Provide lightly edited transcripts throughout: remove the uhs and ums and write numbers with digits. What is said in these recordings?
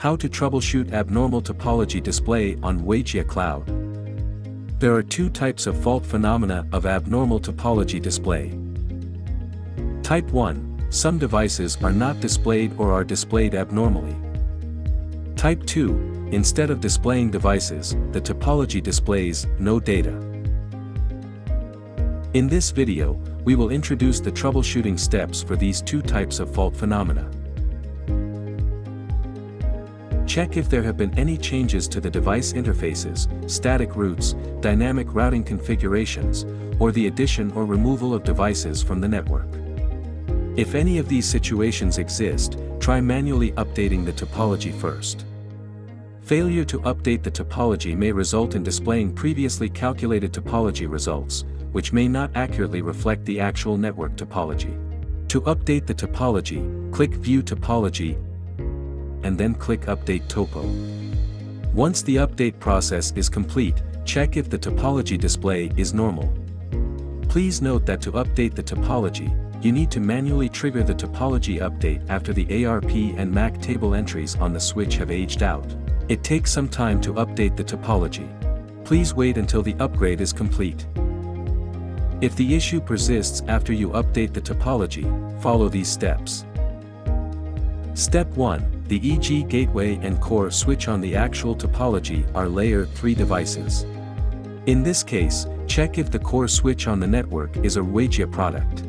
How to troubleshoot abnormal topology display on Ruijie cloud. There are two types of fault phenomena of abnormal topology display. Type 1, some devices are not displayed or are displayed abnormally. Type 2, instead of displaying devices, the topology displays no data. In this video, we will introduce the troubleshooting steps for these two types of fault phenomena. Check if there have been any changes to the device interfaces, static routes, dynamic routing configurations, or the addition or removal of devices from the network. If any of these situations exist, try manually updating the topology first. Failure to update the topology may result in displaying previously calculated topology results, which may not accurately reflect the actual network topology. To update the topology, click View Topology and then click Update Topo. Once the update process is complete, check if the topology display is normal. Please note that to update the topology, you need to manually trigger the topology update after the ARP and MAC table entries on the switch have aged out. It takes some time to update the topology. Please wait until the upgrade is complete. If the issue persists after you update the topology, follow these steps. Step 1. The EG gateway and core switch on the actual topology are layer 3 devices. In this case, check if the core switch on the network is a Ruijie product.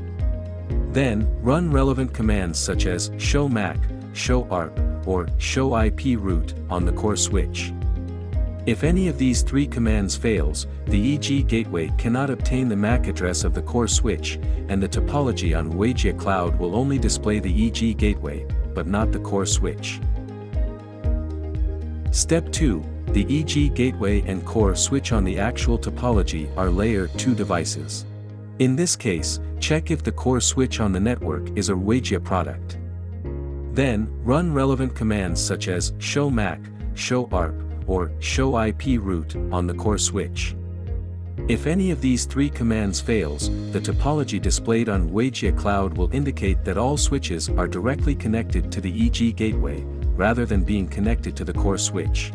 Then, run relevant commands such as show MAC, show ARP, or show IP route on the core switch. If any of these three commands fails, the EG gateway cannot obtain the MAC address of the core switch, and the topology on Ruijie cloud will only display the EG gateway, but not the core switch. Step 2. The EG gateway and core switch on the actual topology are layer 2 devices. In this case, check if the core switch on the network is a Ruijie product. Then, run relevant commands such as show MAC, show ARP, or show IP route on the core switch. If any of these three commands fails, the topology displayed on Ruijie cloud will indicate that all switches are directly connected to the EG gateway, rather than being connected to the core switch.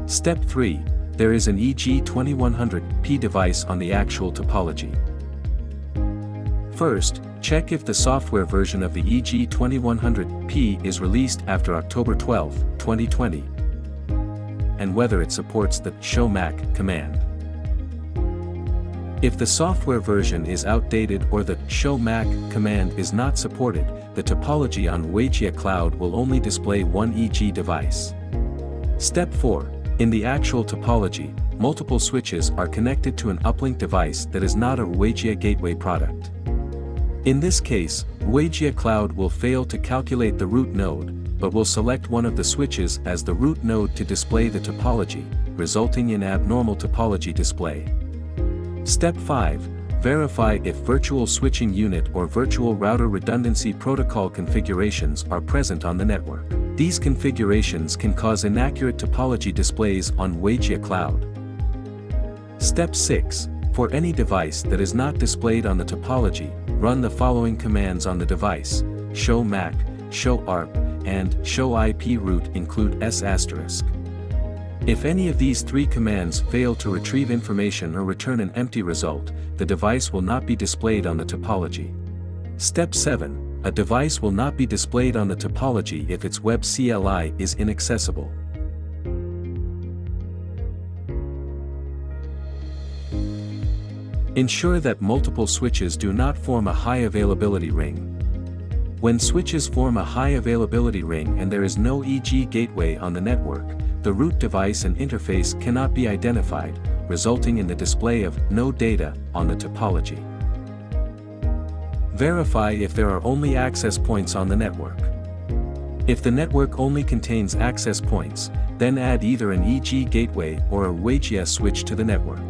Step 3. There is an EG2100P device on the actual topology. First, check if the software version of the EG2100P is released after October 12, 2020, and whether it supports the show MAC command. If the software version is outdated or the show MAC command is not supported, the topology on Ruijie cloud will only display one EG device. Step 4. In the actual topology, multiple switches are connected to an uplink device that is not a Ruijie gateway product. In this case, Ruijie cloud will fail to calculate the root node, but will select one of the switches as the root node to display the topology, resulting in abnormal topology display. Step 5. Verify if virtual switching unit or virtual router redundancy protocol configurations are present on the network. These configurations can cause inaccurate topology displays on Ruijie cloud. Step 6. For any device that is not displayed on the topology, run the following commands on the device: show MAC, show ARP, and show IP route include S**. If any of these three commands fail to retrieve information or return an empty result, the device will not be displayed on the topology. Step 7. A device will not be displayed on the topology if its web CLI is inaccessible. Ensure that multiple switches do not form a high availability ring. When switches form a high availability ring and there is no EG gateway on the network, the root device and interface cannot be identified, resulting in the display of no data on the topology. Verify if there are only access points on the network. If the network only contains access points, then add either an EG gateway or a Ruijie switch to the network.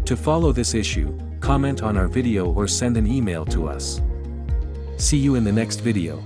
To follow this issue, comment on our video or send an email to us. See you in the next video.